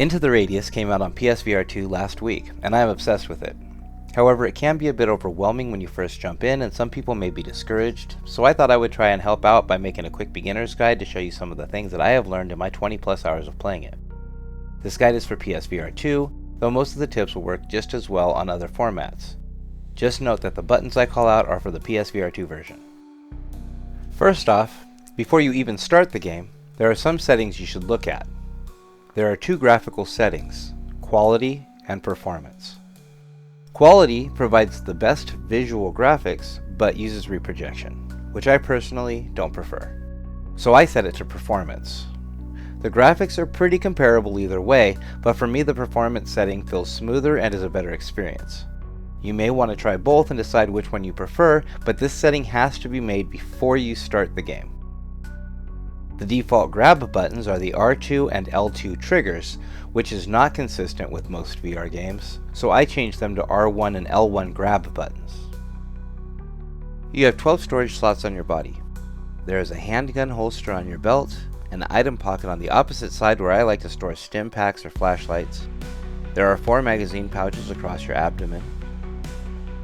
Into the Radius came out on PSVR2 last week, and I am obsessed with it. However, it can be a bit overwhelming when you first jump in, and some people may be discouraged, so I thought I would try and help out by making a quick beginner's guide to show you some of the things that I have learned in my 20 plus hours of playing it. This guide is for PSVR2, though most of the tips will work just as well on other formats. Just note that the buttons I call out are for the PSVR2 version. First off, before you even start the game, there are some settings you should look at. There are two graphical settings, quality and performance. Quality provides the best visual graphics, but uses reprojection, which I personally don't prefer. So I set it to performance. The graphics are pretty comparable either way, but for me the performance setting feels smoother and is a better experience. You may want to try both and decide which one you prefer, but this setting has to be made before you start the game. The default grab buttons are the R2 and L2 triggers, which is not consistent with most VR games, so I changed them to R1 and L1 grab buttons. You have 12 storage slots on your body. There is a handgun holster on your belt, an item pocket on the opposite side where I like to store stim packs or flashlights. There are 4 magazine pouches across your abdomen.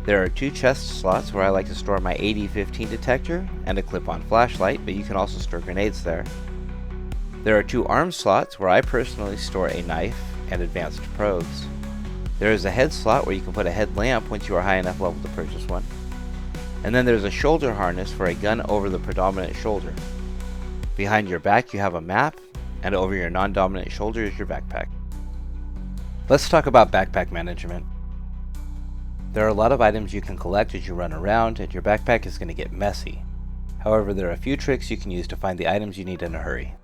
There are 2 chest slots where I like to store my AD-15 detector and a clip-on flashlight, but you can also store grenades there. There are 2 arm slots where I personally store a knife and advanced probes. There is a head slot where you can put a headlamp once you are high enough level to purchase one. And then there's a shoulder harness for a gun over the predominant shoulder. Behind your back you have a map, and over your non-dominant shoulder is your backpack. Let's talk about backpack management. There are a lot of items you can collect as you run around, and your backpack is going to get messy. However, there are a few tricks you can use to find the items you need in a hurry.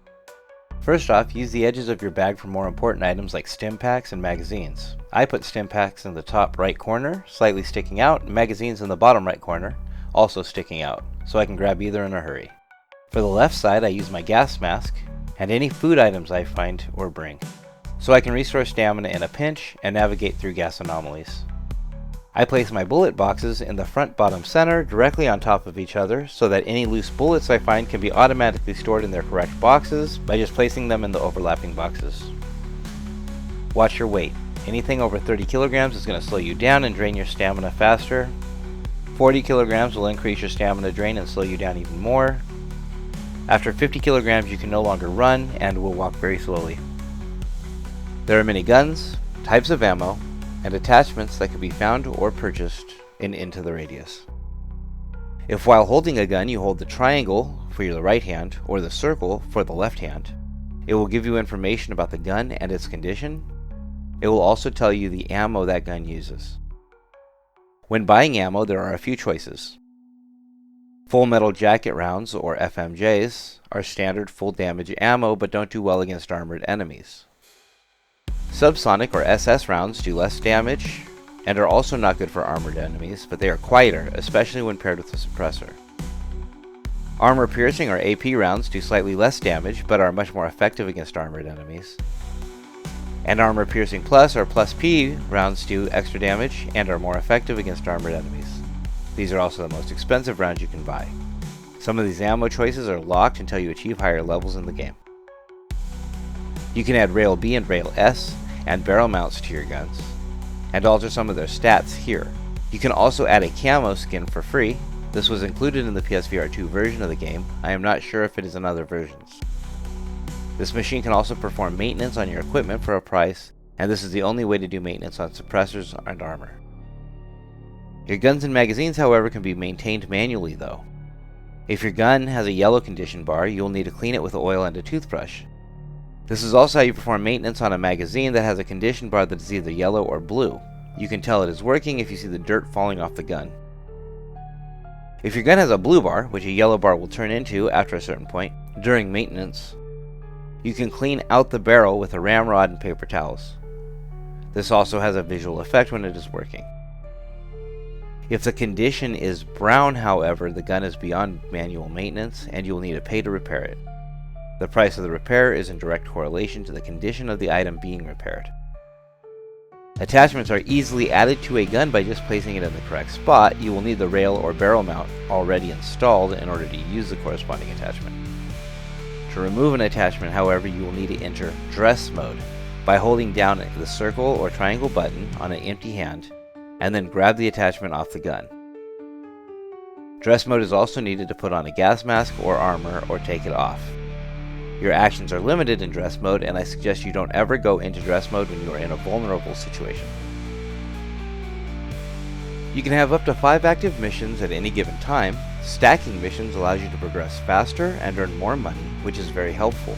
First off, use the edges of your bag for more important items like stim packs and magazines. I put stim packs in the top right corner, slightly sticking out, and magazines in the bottom right corner, also sticking out, so I can grab either in a hurry. For the left side, I use my gas mask, and any food items I find or bring, so I can restore stamina in a pinch and navigate through gas anomalies. I place my bullet boxes in the front bottom center directly on top of each other so that any loose bullets I find can be automatically stored in their correct boxes by just placing them in the overlapping boxes. Watch your weight. Anything over 30 kilograms is going to slow you down and drain your stamina faster. 40 kilograms will increase your stamina drain and slow you down even more. After 50 kilograms you can no longer run and will walk very slowly. There are many guns, types of ammo, and attachments that can be found or purchased in Into the Radius. If while holding a gun you hold the triangle for your right hand or the circle for the left hand, it will give you information about the gun and its condition. It will also tell you the ammo that gun uses. When buying ammo, there are a few choices. Full metal jacket rounds, or FMJs, are standard full damage ammo but don't do well against armored enemies. Subsonic or SS rounds do less damage and are also not good for armored enemies, but they are quieter, especially when paired with a suppressor. Armor piercing or AP rounds do slightly less damage but are much more effective against armored enemies. And Armor Piercing Plus or Plus P rounds do extra damage and are more effective against armored enemies. These are also the most expensive rounds you can buy. Some of these ammo choices are locked until you achieve higher levels in the game. You can add Rail B and Rail S and barrel mounts to your guns, and alter some of their stats here. You can also add a camo skin for free. This was included in the PSVR2 version of the game. I am not sure if it is in other versions. This machine can also perform maintenance on your equipment for a price, and this is the only way to do maintenance on suppressors and armor. Your guns and magazines, however, can be maintained manually though. If your gun has a yellow condition bar, you will need to clean it with oil and a toothbrush. This is also how you perform maintenance on a magazine that has a condition bar that is either yellow or blue. You can tell it is working if you see the dirt falling off the gun. If your gun has a blue bar, which a yellow bar will turn into after a certain point, during maintenance, you can clean out the barrel with a ramrod and paper towels. This also has a visual effect when it is working. If the condition is brown, however, the gun is beyond manual maintenance and you will need to pay to repair it. The price of the repair is in direct correlation to the condition of the item being repaired. Attachments are easily added to a gun by just placing it in the correct spot. You will need the rail or barrel mount already installed in order to use the corresponding attachment. To remove an attachment, however, you will need to enter dress mode. by holding down the circle or triangle button on an empty hand, and then grab the attachment off the gun. Dress mode is also needed to put on a gas mask or armor or take it off. Your actions are limited in dress mode, and I suggest you don't ever go into dress mode when you are in a vulnerable situation. You can have up to 5 active missions at any given time. Stacking missions allows you to progress faster and earn more money, which is very helpful.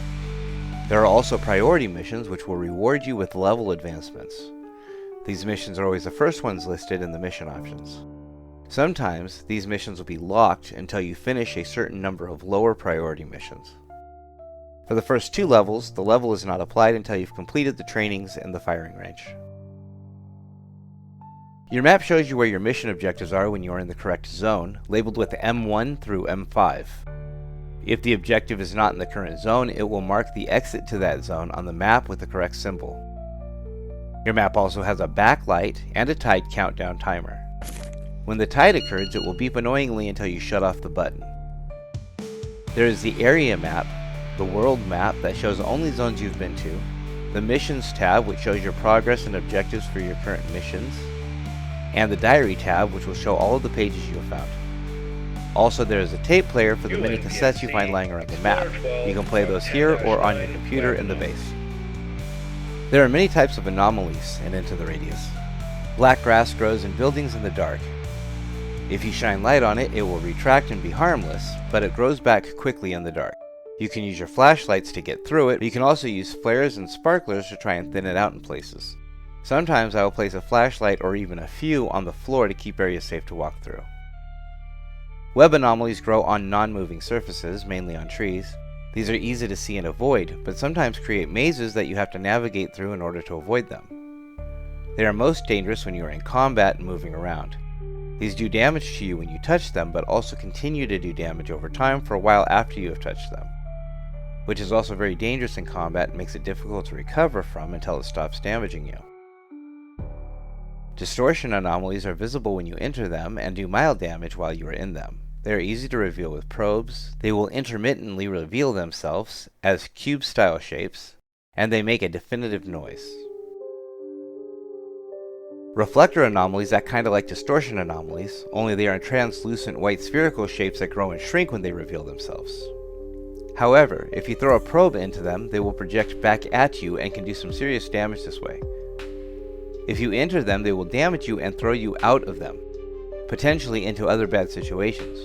There are also priority missions which will reward you with level advancements. These missions are always the first ones listed in the mission options. Sometimes these missions will be locked until you finish a certain number of lower priority missions. For the first 2 levels, the level is not applied until you've completed the trainings in the firing range. Your map shows you where your mission objectives are when you are in the correct zone, labeled with M1 through M5. If the objective is not in the current zone, it will mark the exit to that zone on the map with the correct symbol. Your map also has a backlight and a tide countdown timer. When the tide occurs, it will beep annoyingly until you shut off the button. There is the area map, the world map that shows only zones you've been to, the missions tab which shows your progress and objectives for your current missions, and the diary tab which will show all of the pages you have found. Also, there is a tape player for the mini cassettes you find lying around the map. You can play those here or on your computer in the base. There are many types of anomalies in Into the Radius. Black grass grows in buildings in the dark. If you shine light on it, it will retract and be harmless, but it grows back quickly in the dark. You can use your flashlights to get through it, but you can also use flares and sparklers to try and thin it out in places. Sometimes I will place a flashlight or even a few on the floor to keep areas safe to walk through. Web anomalies grow on non-moving surfaces, mainly on trees. These are easy to see and avoid, but sometimes create mazes that you have to navigate through in order to avoid them. They are most dangerous when you are in combat and moving around. These do damage to you when you touch them, but also continue to do damage over time for a while after you have touched them, which is also very dangerous in combat and makes it difficult to recover from until it stops damaging you. Distortion anomalies are visible when you enter them and do mild damage while you are in them. They are easy to reveal with probes, they will intermittently reveal themselves as cube-style shapes, and they make a definitive noise. Reflector anomalies act kinda like distortion anomalies, only they are translucent white spherical shapes that grow and shrink when they reveal themselves. However, if you throw a probe into them, they will project back at you and can do some serious damage this way. If you enter them, they will damage you and throw you out of them, potentially into other bad situations.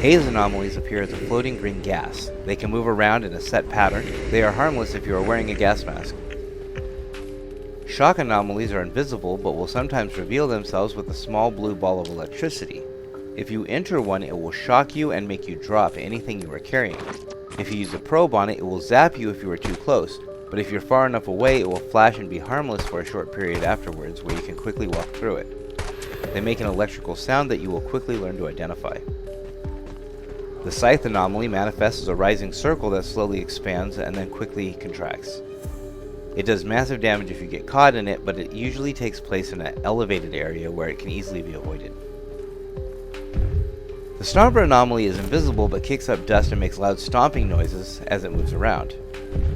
Haze anomalies appear as a floating green gas. They can move around in a set pattern. They are harmless if you are wearing a gas mask. Shock anomalies are invisible but will sometimes reveal themselves with a small blue ball of electricity. If you enter one, it will shock you and make you drop anything you are carrying. If you use a probe on it, it will zap you if you are too close, but if you're far enough away, it will flash and be harmless for a short period afterwards where you can quickly walk through it. They make an electrical sound that you will quickly learn to identify. The scythe anomaly manifests as a rising circle that slowly expands and then quickly contracts. It does massive damage if you get caught in it, but it usually takes place in an elevated area where it can easily be avoided. The stomper anomaly is invisible but kicks up dust and makes loud stomping noises as it moves around.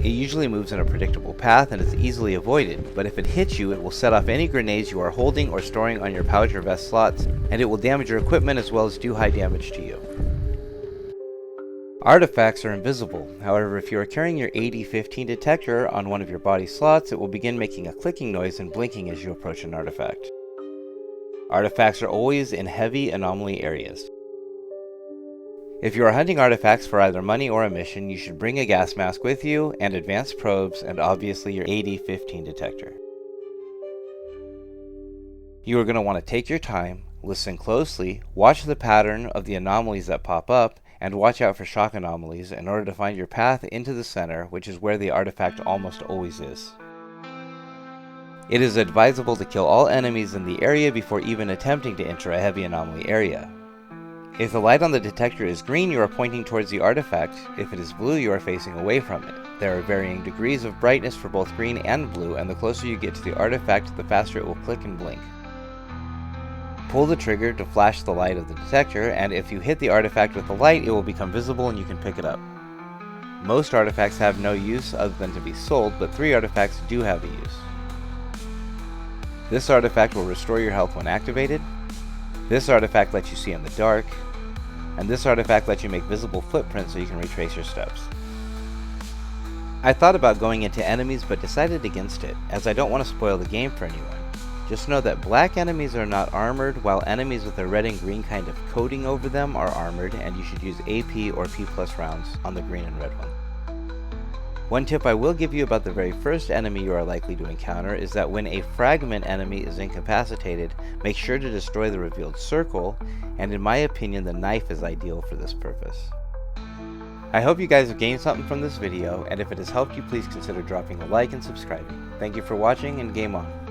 It usually moves in a predictable path and is easily avoided, but if it hits you, it will set off any grenades you are holding or storing on your pouch or vest slots, and it will damage your equipment as well as do high damage to you. Artifacts are invisible. However, if you are carrying your AD-15 detector on one of your body slots, it will begin making a clicking noise and blinking as you approach an artifact. Artifacts are always in heavy anomaly areas. If you are hunting artifacts for either money or a mission, you should bring a gas mask with you, and advanced probes, and obviously your AD-15 detector. You are going to want to take your time, listen closely, watch the pattern of the anomalies that pop up, and watch out for shock anomalies in order to find your path into the center, which is where the artifact almost always is. It is advisable to kill all enemies in the area before even attempting to enter a heavy anomaly area. If the light on the detector is green, you are pointing towards the artifact. If it is blue, you are facing away from it. There are varying degrees of brightness for both green and blue, and the closer you get to the artifact, the faster it will click and blink. Pull the trigger to flash the light of the detector, and if you hit the artifact with the light, it will become visible and you can pick it up. Most artifacts have no use other than to be sold, but 3 artifacts do have a use. This artifact will restore your health when activated, this artifact lets you see in the dark, and this artifact lets you make visible footprints so you can retrace your steps. I thought about going into enemies but decided against it, as I don't want to spoil the game for anyone. Just know that black enemies are not armored, while enemies with a red and green kind of coating over them are armored, and you should use AP or P+ rounds on the green and red one. One tip I will give you about the very first enemy you are likely to encounter is that when a fragment enemy is incapacitated, make sure to destroy the revealed circle, and in my opinion the knife is ideal for this purpose. I hope you guys have gained something from this video, and if it has helped you, please consider dropping a like and subscribing. Thank you for watching, and game on.